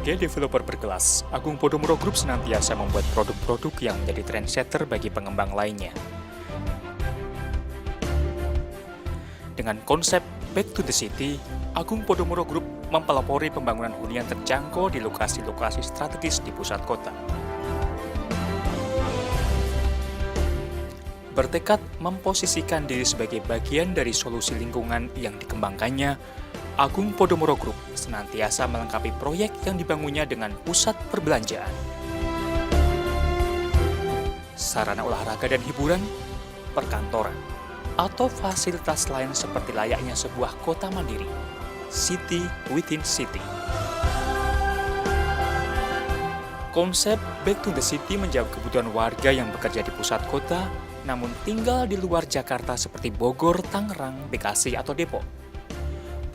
Sebagai developer berkelas, Agung Podomoro Group senantiasa membuat produk-produk yang menjadi trendsetter bagi pengembang lainnya. Dengan konsep Back to the City, Agung Podomoro Group mempelopori pembangunan hunian terjangkau di lokasi-lokasi strategis di pusat kota. Bertekad memposisikan diri sebagai bagian dari solusi lingkungan yang dikembangkannya, Agung Podomoro Group senantiasa melengkapi proyek yang dibangunnya dengan pusat perbelanjaan, sarana olahraga dan hiburan, perkantoran, atau fasilitas lain seperti layaknya sebuah kota mandiri, city within city. Konsep Back to the City menjawab kebutuhan warga yang bekerja di pusat kota, namun tinggal di luar Jakarta seperti Bogor, Tangerang, Bekasi, atau Depok.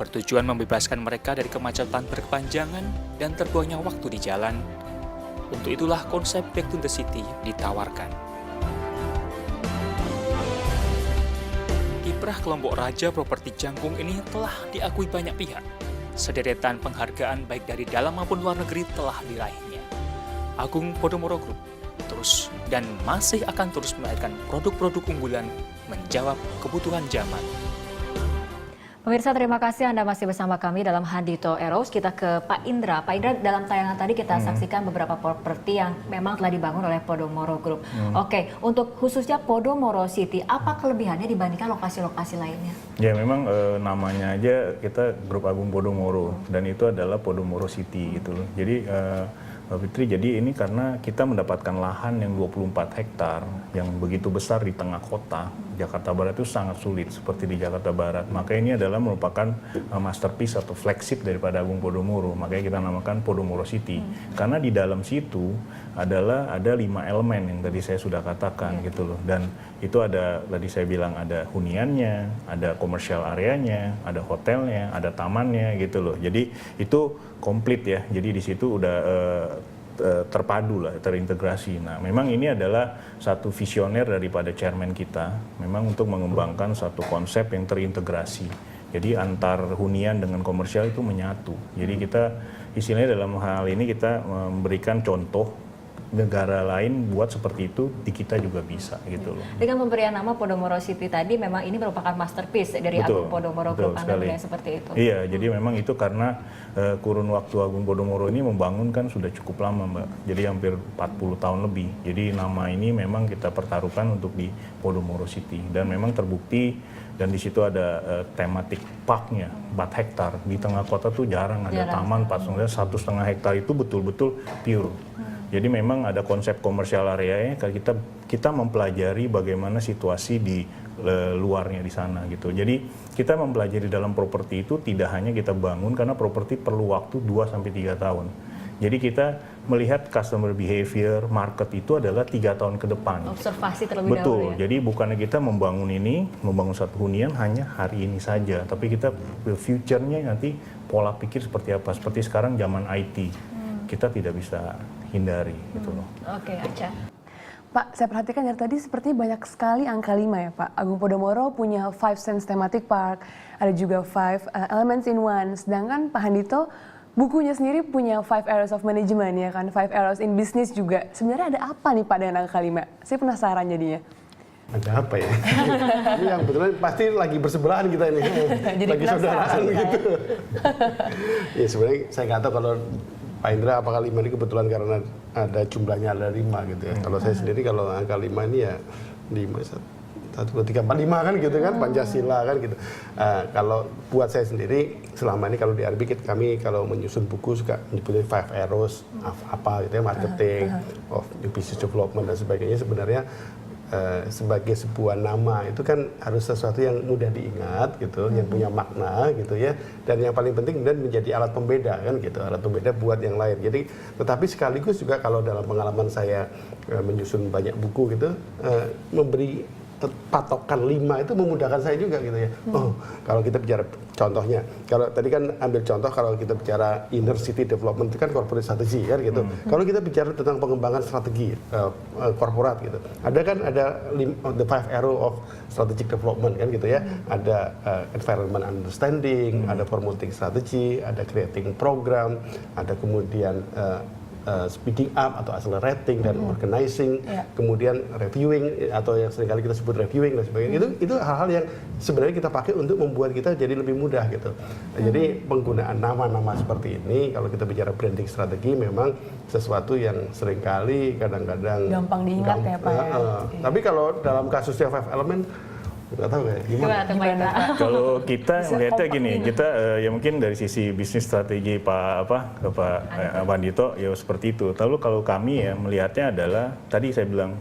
Bertujuan membebaskan mereka dari kemacetan berkepanjangan dan terbuangnya waktu di jalan. Untuk itulah konsep Back to the City ditawarkan. Kiprah kelompok Raja Properti Jangkung ini telah diakui banyak pihak. Sederetan penghargaan baik dari dalam maupun luar negeri telah diraihnya. Agung Podomoro Group terus dan masih akan terus melahirkan produk-produk unggulan menjawab kebutuhan zaman. Pemirsa, terima kasih Anda masih bersama kami dalam Hadito Eros. Kita ke Pak Indra. Pak Indra, dalam tayangan tadi kita saksikan beberapa properti yang memang telah dibangun oleh Podomoro Group. Oke, untuk khususnya Podomoro City, apa kelebihannya dibandingkan lokasi-lokasi lainnya? Ya memang namanya aja kita Grup Agung Podomoro dan itu adalah Podomoro City gitu loh. Jadi Mbak Fitri, jadi ini karena kita mendapatkan lahan yang 24 hektar yang begitu besar di tengah kota. Jakarta Barat itu sangat sulit seperti di Jakarta Barat. Maka ini adalah merupakan masterpiece atau flagship daripada Agung Podomoro. Makanya kita namakan Podomoro City. Karena di dalam situ adalah ada 5 elemen yang tadi saya sudah katakan gitu loh. Dan itu ada, tadi saya bilang ada huniannya, ada commercial areanya, ada hotelnya, ada tamannya gitu loh. Jadi itu komplit ya. Jadi di situ udah terpadu lah, terintegrasi. Nah, memang ini adalah satu visioner daripada chairman kita, memang untuk mengembangkan satu konsep yang terintegrasi. Jadi antar hunian dengan komersial itu menyatu. Jadi kita istilahnya dalam hal ini kita memberikan contoh negara lain buat seperti itu, di kita juga bisa gitu loh. Dengan pemberian nama Podomoro City tadi, memang ini merupakan masterpiece dari Agung Podomoro Group, Anda melihat seperti itu? Iya, jadi memang itu karena kurun waktu Agung Podomoro ini membangun kan sudah cukup lama Mbak, jadi hampir 40 tahun lebih. Jadi nama ini memang kita pertaruhkan untuk di Podomoro City, dan memang terbukti, dan di situ ada tematik parknya, 4 hektar. Di tengah kota tuh jarang ada taman 1,5 hektar itu betul-betul pure. Jadi memang ada konsep komersial areanya, kita mempelajari bagaimana situasi di luarnya di sana gitu. Jadi kita mempelajari dalam properti itu tidak hanya kita bangun, karena properti perlu waktu 2-3 tahun. Jadi kita melihat customer behavior, market itu adalah 3 tahun ke depan. Observasi terlebih dahulu. Betul, jadi bukannya kita membangun satu hunian hanya hari ini saja, tapi kita future-nya nanti pola pikir seperti apa. Seperti sekarang zaman IT, kita tidak bisa hindari gitu loh. Oke, Aca. Pak, saya perhatikan dari tadi sepertinya banyak sekali angka 5 ya Pak. Agung Podomoro punya 5 Sense Thematic Park, ada juga 5 Elements in One. Sedangkan Pak Handito bukunya sendiri punya 5 Areas of Management ya kan, 5 Areas in Business juga. Sebenarnya ada apa nih Pak dengan angka 5? Saya penasaran jadinya. Ada apa ya? Ini yang betulan pasti lagi bersebelahan kita ini. Lagi saudaraan gitu. Ya sebenarnya saya nggak tahu kalau Pak Indra apakah 5 ini kebetulan karena ada jumlahnya ada 5 gitu ya. Kalau saya sendiri kalau angka 5 ini ya 5, 1, 2, 3, 4, 5 kan gitu kan, Pancasila kan gitu. Kalau buat saya sendiri selama ini kalau di RB kami kalau menyusun buku suka menyebutnya 5 arrows apa gitu ya, marketing, of business development dan sebagainya. Sebenarnya sebagai sebuah nama itu kan harus sesuatu yang mudah diingat gitu, yang punya makna gitu ya, dan yang paling penting dan menjadi alat pembeda kan gitu, alat pembeda buat yang lain. Jadi tetapi sekaligus juga kalau dalam pengalaman saya menyusun banyak buku gitu, memberi patokan 5 itu memudahkan saya juga gitu ya. Oh, kalau kita bicara contohnya, kalau tadi kan ambil contoh kalau kita bicara inner city development itu kan corporate strategy kan gitu. Kalau kita bicara tentang pengembangan strategi korporat gitu, ada the 5 arrow of strategic development kan gitu ya. Ada environment understanding, ada promoting strategy, ada creating program, ada kemudian speeding up atau accelerating dan organizing, kemudian reviewing atau yang seringkali kita sebut reviewing dan sebagainya. Itu hal-hal yang sebenarnya kita pakai untuk membuat kita jadi lebih mudah gitu. Jadi penggunaan nama-nama seperti ini kalau kita bicara branding strategi memang sesuatu yang seringkali kadang-kadang Gampang diingat ya Pak ya. Tapi kalau dalam kasusnya 5 element nggak tahu ya gimana. Kalau kita melihatnya gini, kita ya mungkin dari sisi bisnis strategi Pak Andito ya seperti itu. Lalu kalau kami ya melihatnya adalah tadi saya bilang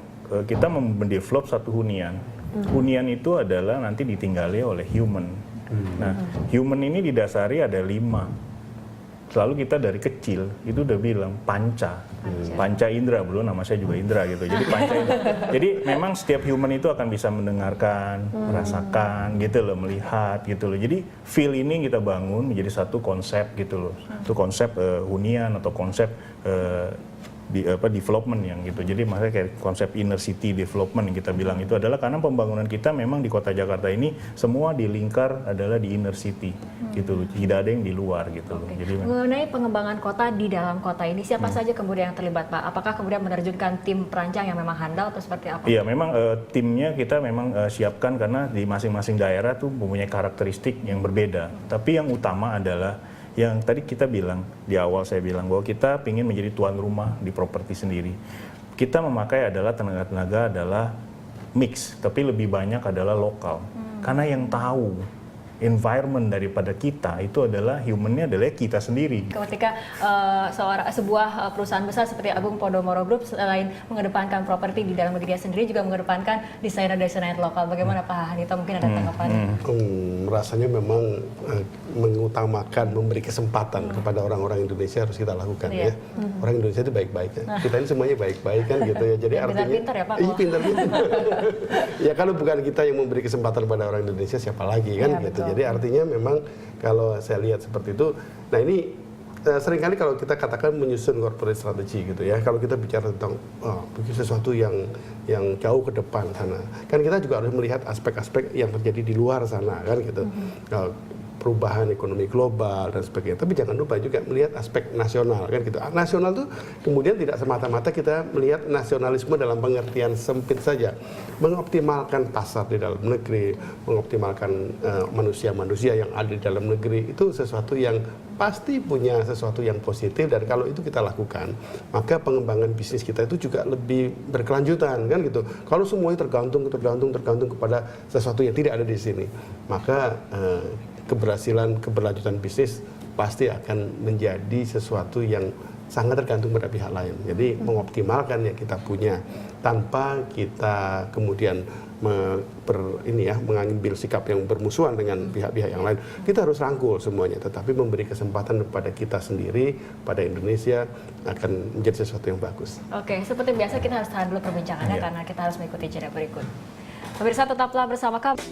kita mendevelop satu hunian. Hunian itu adalah nanti ditinggali oleh human. Nah, human ini didasari ada 5. Selalu kita dari kecil itu udah bilang panca indera, belum nama saya juga indera gitu. Jadi panca indera. Jadi memang setiap human itu akan bisa mendengarkan, merasakan gitu loh, melihat gitu loh. Jadi feel ini kita bangun menjadi satu konsep gitu loh. Itu konsep hunian atau konsep development yang gitu. Jadi makanya kayak konsep inner city development yang kita bilang itu adalah karena pembangunan kita memang di kota Jakarta ini semua dilingkar adalah di inner city gitu loh. Tidak ada yang di luar gitu loh. Jadi mengenai pengembangan kota di dalam kota ini siapa saja kemudian yang terlibat Pak? Apakah kemudian menerjunkan tim perancang yang memang handal atau seperti apa? Iya, memang timnya kita memang siapkan karena di masing-masing daerah tuh mempunyai karakteristik yang berbeda. Tapi yang utama adalah yang tadi kita bilang, di awal saya bilang bahwa kita ingin menjadi tuan rumah di properti sendiri. Kita memakai adalah tenaga-tenaga adalah mix, tapi lebih banyak adalah lokal. Karena yang tahu environment daripada kita itu adalah humannya adalah kita sendiri. Ketika sebuah perusahaan besar seperti Agung Podomoro Group selain mengedepankan properti di dalam negerinya sendiri juga mengedepankan desainer-desainer lokal. Bagaimana Pak Handito mungkin ada tanggapan? Rasanya memang mengutamakan memberi kesempatan kepada orang-orang Indonesia harus kita lakukan ya. Orang Indonesia itu baik-baik ya. Kita ini semuanya baik-baik kan gitu ya. Jadi artinya pintar-pintar ya Pak. Iya pintar-pintar. Ya kalau bukan kita yang memberi kesempatan pada orang Indonesia siapa lagi kan gitu. Jadi artinya memang kalau saya lihat seperti itu, nah ini seringkali kalau kita katakan menyusun corporate strategy gitu ya, kalau kita bicara tentang sesuatu yang jauh ke depan sana, kan kita juga harus melihat aspek-aspek yang terjadi di luar sana kan gitu. Perubahan ekonomi global dan sebagainya. Tapi jangan lupa juga melihat aspek nasional kan gitu. Nasional tuh kemudian tidak semata-mata kita melihat nasionalisme dalam pengertian sempit saja. Mengoptimalkan pasar di dalam negeri, mengoptimalkan manusia-manusia yang ada di dalam negeri itu sesuatu yang pasti punya sesuatu yang positif dan kalau itu kita lakukan, maka pengembangan bisnis kita itu juga lebih berkelanjutan kan gitu. Kalau semuanya tergantung kepada sesuatu yang tidak ada di sini, maka keberlanjutan bisnis pasti akan menjadi sesuatu yang sangat tergantung pada pihak lain. Jadi mengoptimalkan yang kita punya tanpa kita kemudian mengambil sikap yang bermusuhan dengan pihak-pihak yang lain. Kita harus rangkul semuanya, tetapi memberi kesempatan kepada kita sendiri, pada Indonesia akan menjadi sesuatu yang bagus. Oke, seperti biasa kita harus tahan dulu perbincangannya karena kita harus mengikuti jeda berikut. Pemirsa tetaplah bersama kami.